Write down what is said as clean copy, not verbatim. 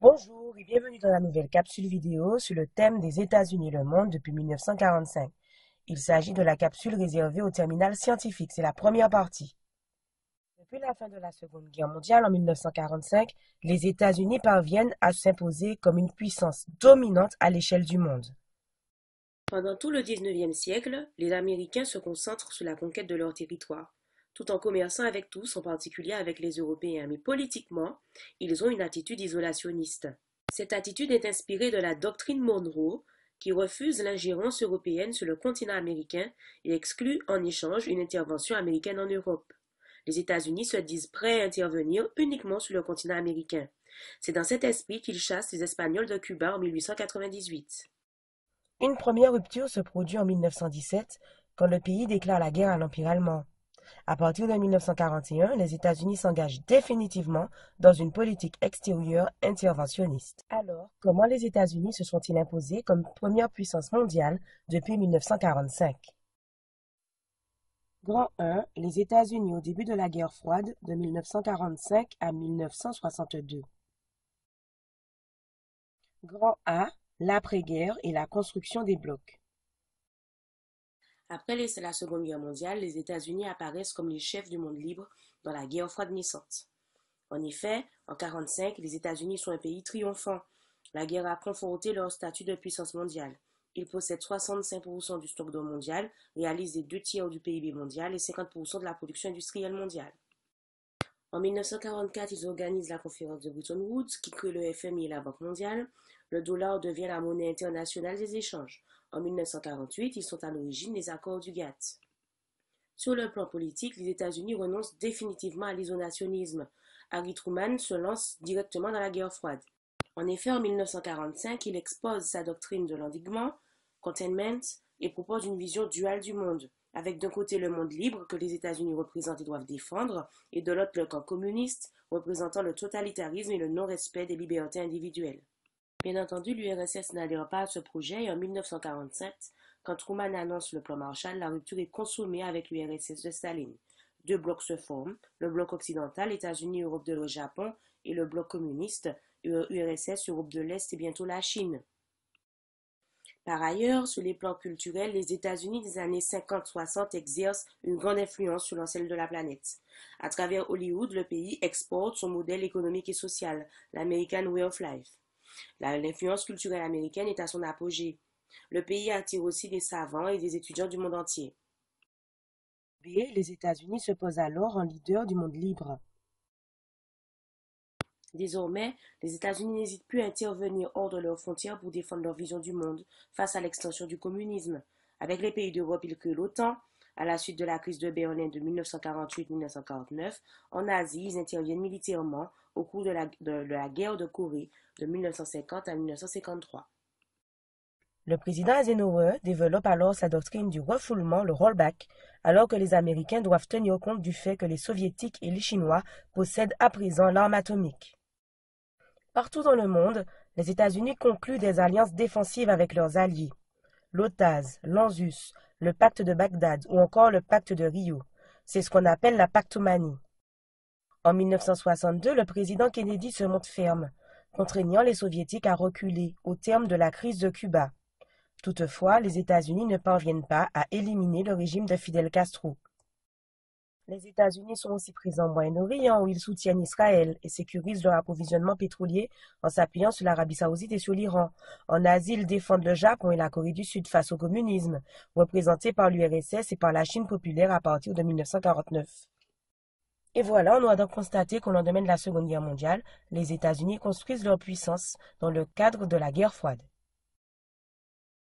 Bonjour et bienvenue dans la nouvelle capsule vidéo sur le thème des États-Unis et le monde depuis 1945. Il s'agit de la capsule réservée au terminal scientifique, c'est la première partie. Depuis la fin de la Seconde Guerre mondiale en 1945, les États-Unis parviennent à s'imposer comme une puissance dominante à l'échelle du monde. Pendant tout le XIXe siècle, les Américains se concentrent sur la conquête de leur territoire, tout en commerçant avec tous, en particulier avec les Européens. Mais politiquement, ils ont une attitude isolationniste. Cette attitude est inspirée de la doctrine Monroe, qui refuse l'ingérence européenne sur le continent américain et exclut en échange une intervention américaine en Europe. Les États-Unis se disent prêts à intervenir uniquement sur le continent américain. C'est dans cet esprit qu'ils chassent les Espagnols de Cuba en 1898. Une première rupture se produit en 1917 quand le pays déclare la guerre à l'Empire allemand. À partir de 1941, les États-Unis s'engagent définitivement dans une politique extérieure interventionniste. Alors, comment les États-Unis se sont-ils imposés comme première puissance mondiale depuis 1945? Grand 1. Les États-Unis au début de la guerre froide de 1945 à 1962. Grand A. L'après-guerre et la construction des blocs. Après la Seconde Guerre mondiale, les États-Unis apparaissent comme les chefs du monde libre dans la guerre froide naissante. En effet, en 1945, les États-Unis sont un pays triomphant. La guerre a conforté leur statut de puissance mondiale. Ils possèdent 65% du stock d'eau mondial, réalisent les 2 tiers du PIB mondial et 50% de la production industrielle mondiale. En 1944, ils organisent la conférence de Bretton Woods qui crée le FMI et la Banque mondiale. Le dollar devient la monnaie internationale des échanges. En 1948, ils sont à l'origine des accords du GATT. Sur le plan politique, les États-Unis renoncent définitivement à l'isolationnisme. Harry Truman se lance directement dans la guerre froide. En effet, en 1945, il expose sa doctrine de l'endiguement, containment, et propose une vision duale du monde, avec d'un côté le monde libre que les États-Unis représentent et doivent défendre, et de l'autre le camp communiste, représentant le totalitarisme et le non-respect des libertés individuelles. Bien entendu, l'URSS n'adhère pas à ce projet et en 1947, quand Truman annonce le plan Marshall, la rupture est consommée avec l'URSS de Staline. Deux blocs se forment, le bloc occidental, États-Unis, Europe de l'Ouest, Japon, et le bloc communiste, URSS, Europe de l'Est et bientôt la Chine. Par ailleurs, sur les plans culturels, les États-Unis des années 50-60 exercent une grande influence sur l'ensemble de la planète. À travers Hollywood, le pays exporte son modèle économique et social, l'American Way of Life. L'influence culturelle américaine est à son apogée. Le pays attire aussi des savants et des étudiants du monde entier. B. Les États-Unis se posent alors en leader du monde libre. Désormais, les États-Unis n'hésitent plus à intervenir hors de leurs frontières pour défendre leur vision du monde face à l'extension du communisme. Avec les pays d'Europe, ils créent l'OTAN. À la suite de la crise de Berlin de 1948-1949, en Asie, ils interviennent militairement au cours de la guerre de Corée de 1950 à 1953. Le président Eisenhower développe alors sa doctrine du refoulement, le rollback, alors que les Américains doivent tenir compte du fait que les Soviétiques et les Chinois possèdent à présent l'arme atomique. Partout dans le monde, les États-Unis concluent des alliances défensives avec leurs alliés. L'OTAS, l'ANZUS, le pacte de Bagdad ou encore le pacte de Rio. C'est ce qu'on appelle la pactomanie. En 1962, le président Kennedy se montre ferme, contraignant les Soviétiques à reculer au terme de la crise de Cuba. Toutefois, les États-Unis ne parviennent pas à éliminer le régime de Fidel Castro. Les États-Unis sont aussi présents au Moyen-Orient où ils soutiennent Israël et sécurisent leur approvisionnement pétrolier en s'appuyant sur l'Arabie saoudite et sur l'Iran. En Asie, ils défendent le Japon et la Corée du Sud face au communisme, représentés par l'URSS et par la Chine populaire à partir de 1949. Et voilà, on doit donc constater qu'au lendemain de la Seconde Guerre mondiale, les États-Unis construisent leur puissance dans le cadre de la guerre froide.